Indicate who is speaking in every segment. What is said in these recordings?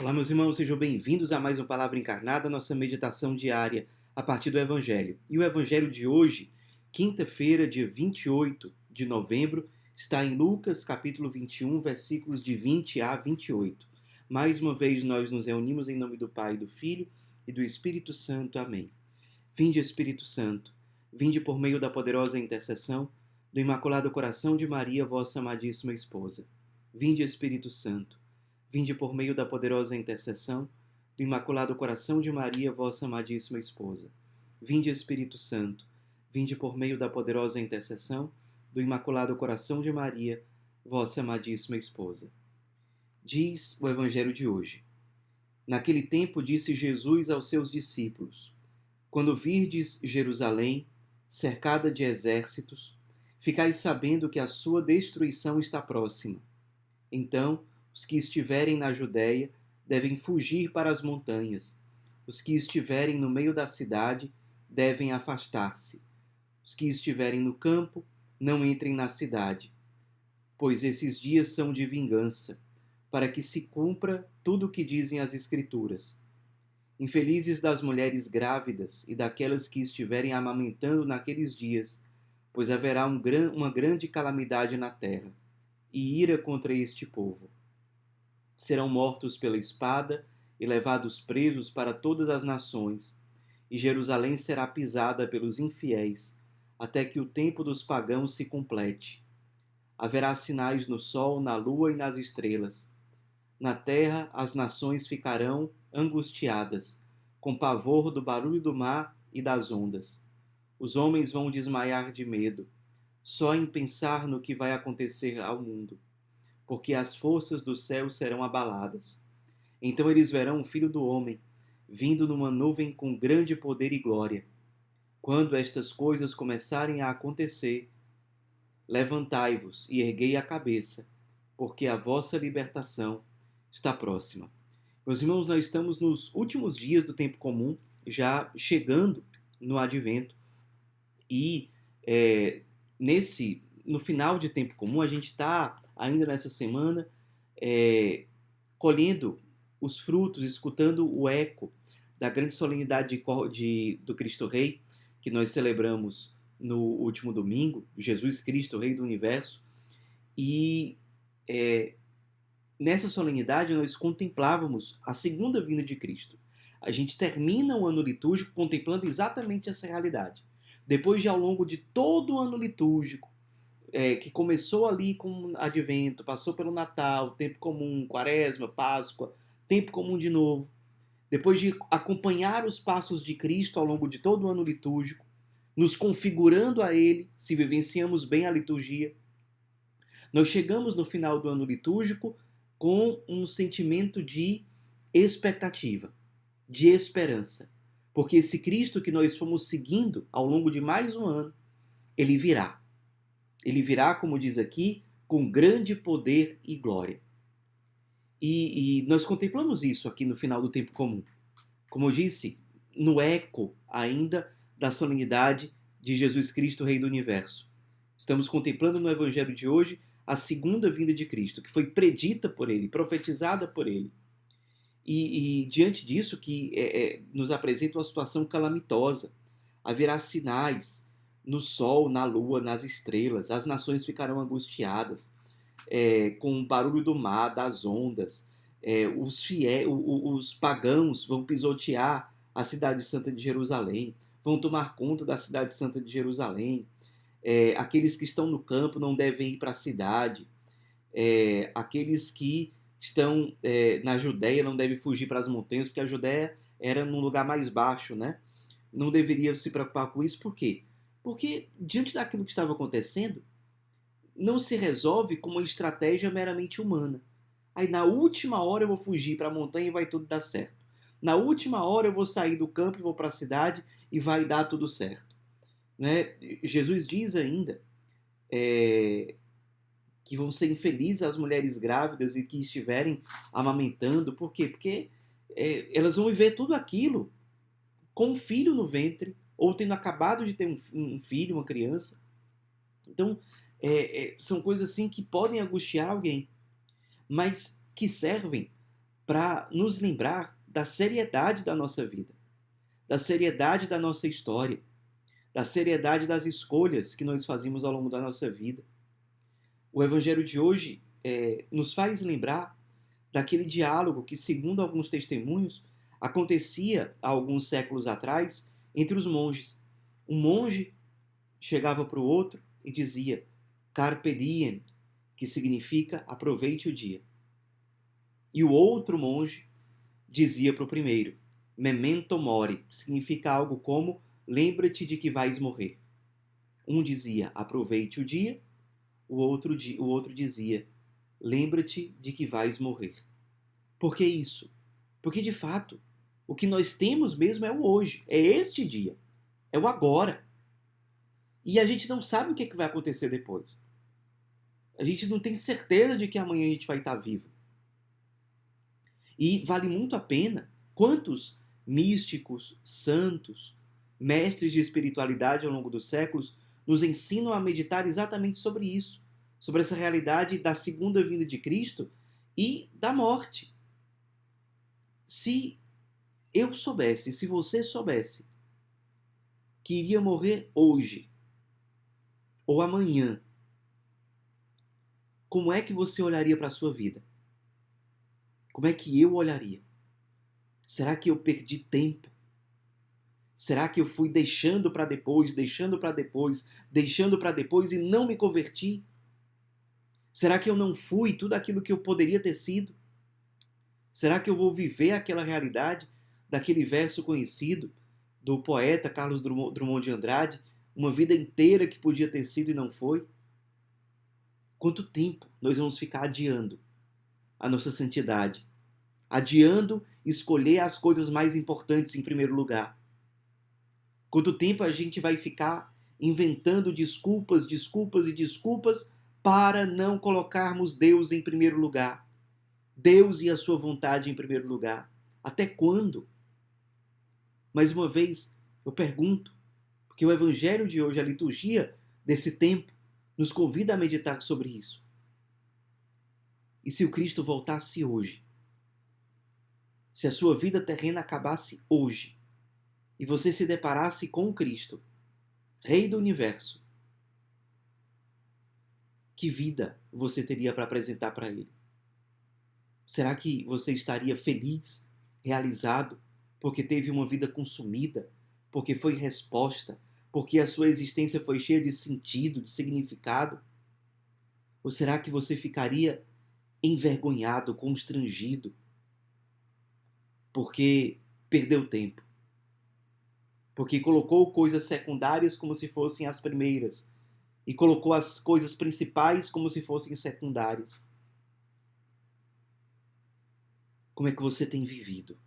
Speaker 1: Olá, meus irmãos, sejam bem-vindos a mais uma Palavra Encarnada, nossa meditação diária a partir do Evangelho. E o Evangelho de hoje, quinta-feira, dia 28 de novembro, está em Lucas, capítulo 21, versículos de 20 a 28. Mais uma vez nós nos reunimos em nome do Pai, do Filho e do Espírito Santo. Amém. Vinde, Espírito Santo, vinde por meio da poderosa intercessão do Imaculado Coração de Maria, vossa amadíssima esposa. Vinde, Espírito Santo, vinde por meio da poderosa intercessão do Imaculado Coração de Maria, vossa amadíssima esposa. Vinde, Espírito Santo, vinde por meio da poderosa intercessão do Imaculado Coração de Maria, vossa amadíssima esposa. Diz o Evangelho de hoje. Naquele tempo disse Jesus aos seus discípulos: Quando virdes Jerusalém, cercada de exércitos, ficais sabendo que a sua destruição está próxima. Então, os que estiverem na Judéia devem fugir para as montanhas. Os que estiverem no meio da cidade devem afastar-se. Os que estiverem no campo não entrem na cidade, pois esses dias são de vingança, para que se cumpra tudo o que dizem as Escrituras. Infelizes das mulheres grávidas e daquelas que estiverem amamentando naqueles dias, pois haverá uma grande calamidade na terra, e ira contra este povo. Serão mortos pela espada e levados presos para todas as nações, e Jerusalém será pisada pelos infiéis, até que o tempo dos pagãos se complete. Haverá sinais no sol, na lua e nas estrelas. Na terra as nações ficarão angustiadas, com pavor do barulho do mar e das ondas. Os homens vão desmaiar de medo, só em pensar no que vai acontecer ao mundo, porque as forças do céu serão abaladas. Então eles verão o Filho do Homem, vindo numa nuvem com grande poder e glória. Quando estas coisas começarem a acontecer, levantai-vos e erguei a cabeça, porque a vossa libertação está próxima. Meus irmãos, nós estamos nos últimos dias do tempo comum, já chegando no Advento, e no final de tempo comum, a gente está ainda nessa semana colhendo os frutos, escutando o eco da grande solenidade do Cristo Rei, que nós celebramos no último domingo, Jesus Cristo, Rei do Universo. E nessa solenidade nós contemplávamos a segunda vinda de Cristo. A gente termina o ano litúrgico contemplando exatamente essa realidade. Depois de, ao longo de todo o ano litúrgico, que começou ali com Advento, passou pelo Natal, Tempo Comum, Quaresma, Páscoa, Tempo Comum de novo. Depois de acompanhar os passos de Cristo ao longo de todo o ano litúrgico, nos configurando a Ele, se vivenciamos bem a liturgia, nós chegamos no final do ano litúrgico com um sentimento de expectativa, de esperança. Porque esse Cristo que nós fomos seguindo ao longo de mais um ano, Ele virá. Ele virá, como diz aqui, com grande poder e glória. E nós contemplamos isso aqui no final do tempo comum. Como eu disse, no eco ainda da solenidade de Jesus Cristo, Rei do Universo. Estamos contemplando no Evangelho de hoje a segunda vinda de Cristo, que foi predita por Ele, profetizada por Ele. E diante disso, que nos apresenta uma situação calamitosa. Haverá sinais no sol, na lua, nas estrelas. As nações ficarão angustiadas, com o barulho do mar, das ondas. Os pagãos vão pisotear a cidade santa de Jerusalém, vão tomar conta da cidade santa de Jerusalém. Aqueles que estão no campo não devem ir para a cidade. Aqueles que estão na Judéia não devem fugir para as montanhas, porque a Judéia era num lugar mais baixo, né? Não deveria se preocupar com isso. Por quê? Porque diante daquilo que estava acontecendo, não se resolve com uma estratégia meramente humana. Aí na última hora eu vou fugir para a montanha e vai tudo dar certo. Na última hora eu vou sair do campo e vou para a cidade e vai dar tudo certo. Né? Jesus diz ainda que vão ser infelizes as mulheres grávidas e que estiverem amamentando. Por quê? Porque elas vão viver tudo aquilo com um filho no ventre, ou tendo acabado de ter um filho, uma criança. Então, são coisas assim que podem angustiar alguém, mas que servem para nos lembrar da seriedade da nossa vida, da seriedade da nossa história, da seriedade das escolhas que nós fazemos ao longo da nossa vida. O Evangelho de hoje nos faz lembrar daquele diálogo que, segundo alguns testemunhos, acontecia há alguns séculos atrás entre os monges. Um monge chegava para o outro e dizia Carpe diem, que significa aproveite o dia. E o outro monge dizia para o primeiro Memento mori, que significa algo como lembra-te de que vais morrer. Um dizia aproveite o dia, o outro dizia lembra-te de que vais morrer. Por que isso? Porque, de fato, o que nós temos mesmo é o hoje, é este dia, é o agora. E a gente não sabe o que vai acontecer depois. A gente não tem certeza de que amanhã a gente vai estar vivo. E vale muito a pena. Quantos místicos, santos, mestres de espiritualidade ao longo dos séculos nos ensinam a meditar exatamente sobre isso, sobre essa realidade da segunda vinda de Cristo e da morte. Se eu soubesse, se você soubesse que iria morrer hoje ou amanhã, como é que você olharia para a sua vida? Como é que eu olharia? Será que eu perdi tempo? Será que eu fui deixando para depois, deixando para depois, deixando para depois e não me converti? Será que eu não fui tudo aquilo que eu poderia ter sido? Será que eu vou viver aquela realidade daquele verso conhecido do poeta Carlos Drummond de Andrade, uma vida inteira que podia ter sido e não foi? Quanto tempo nós vamos ficar adiando a nossa santidade? Adiando escolher as coisas mais importantes em primeiro lugar? Quanto tempo a gente vai ficar inventando desculpas, desculpas e desculpas para não colocarmos Deus em primeiro lugar? Deus e a sua vontade em primeiro lugar? Até quando? Mais uma vez, eu pergunto, porque o Evangelho de hoje, a liturgia desse tempo, nos convida a meditar sobre isso. E se o Cristo voltasse hoje? Se a sua vida terrena acabasse hoje e você se deparasse com o Cristo, Rei do Universo, que vida você teria para apresentar para Ele? Será que você estaria feliz, realizado, porque teve uma vida consumida, porque foi resposta, porque a sua existência foi cheia de sentido, de significado? Ou será que você ficaria envergonhado, constrangido, porque perdeu tempo? Porque colocou coisas secundárias como se fossem as primeiras e colocou as coisas principais como se fossem secundárias? Como é que você tem vivido?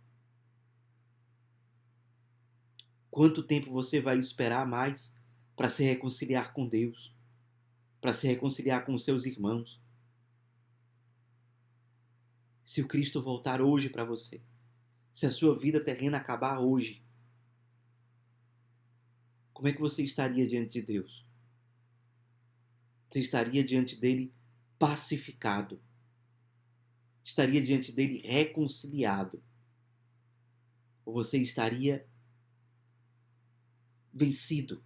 Speaker 1: Quanto tempo você vai esperar mais para se reconciliar com Deus? Para se reconciliar com os seus irmãos? Se o Cristo voltar hoje para você, se a sua vida terrena acabar hoje, como é que você estaria diante de Deus? Você estaria diante dele pacificado? Estaria diante dele reconciliado? Ou você estaria vencido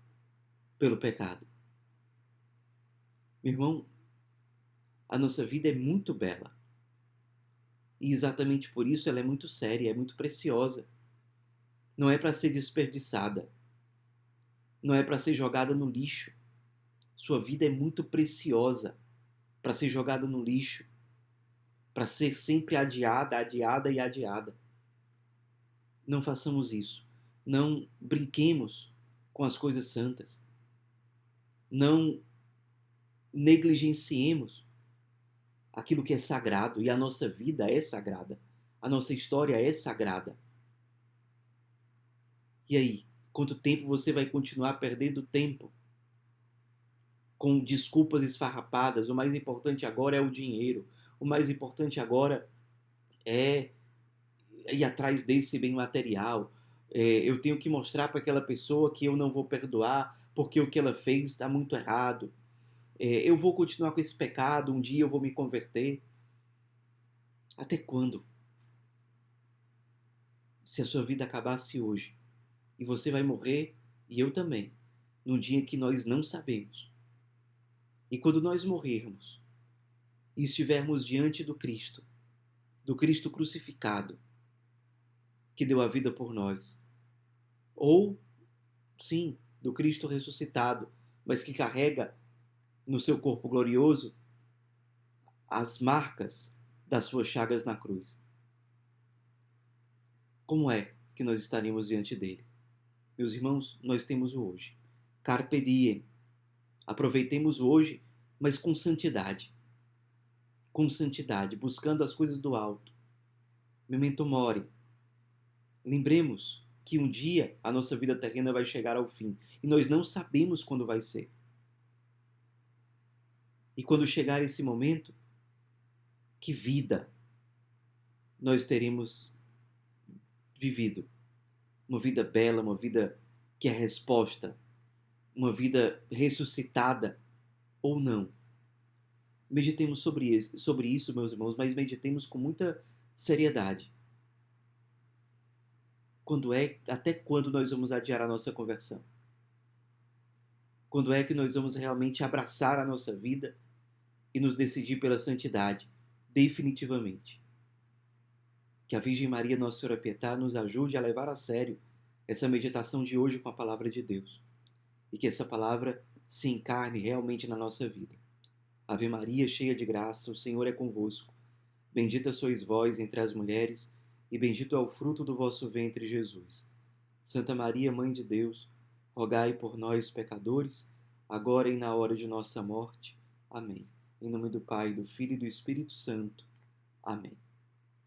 Speaker 1: pelo pecado? Meu irmão, a nossa vida é muito bela. E exatamente por isso ela é muito séria, é muito preciosa. Não é para ser desperdiçada. Não é para ser jogada no lixo. Sua vida é muito preciosa para ser jogada no lixo, para ser sempre adiada, adiada e adiada. Não façamos isso. Não brinquemos com as coisas santas. Não negligenciemos aquilo que é sagrado, e a nossa vida é sagrada. A nossa história é sagrada. E aí, quanto tempo você vai continuar perdendo tempo com desculpas esfarrapadas? O mais importante agora é o dinheiro. O mais importante agora é ir atrás desse bem material. Eu tenho que mostrar para aquela pessoa que eu não vou perdoar porque o que ela fez está muito errado. Eu vou continuar com esse pecado, um dia eu vou me converter. Até quando? se a sua vida acabasse hoje, e você vai morrer, e eu também, num dia que nós não sabemos. E quando nós morrermos e estivermos diante do Cristo crucificado, que deu a vida por nós, ou, sim, do Cristo ressuscitado, mas que carrega no seu corpo glorioso as marcas das suas chagas na cruz. Como é que nós estaríamos diante dele? Meus irmãos, nós temos o hoje. Carpe diem. Aproveitemos o hoje, mas com santidade. Com santidade, buscando as coisas do alto. Memento mori. Lembremos que um dia a nossa vida terrena vai chegar ao fim e nós não sabemos quando vai ser. E quando chegar esse momento, que vida nós teremos vivido? Uma vida bela, uma vida que é resposta, uma vida ressuscitada ou não? Meditemos sobre isso, meus irmãos, mas meditemos com muita seriedade. Até quando nós vamos adiar a nossa conversão? Quando é que nós vamos realmente abraçar a nossa vida e nos decidir pela santidade, definitivamente? Que a Virgem Maria, Nossa Senhora Pietá, nos ajude a levar a sério essa meditação de hoje com a palavra de Deus. E que essa palavra se encarne realmente na nossa vida. Ave Maria, cheia de graça, o Senhor é convosco. Bendita sois vós entre as mulheres, e bendito é o fruto do vosso ventre, Jesus. Santa Maria, Mãe de Deus, rogai por nós, pecadores, agora e na hora de nossa morte. Amém. Em nome do Pai, do Filho e do Espírito Santo. Amém.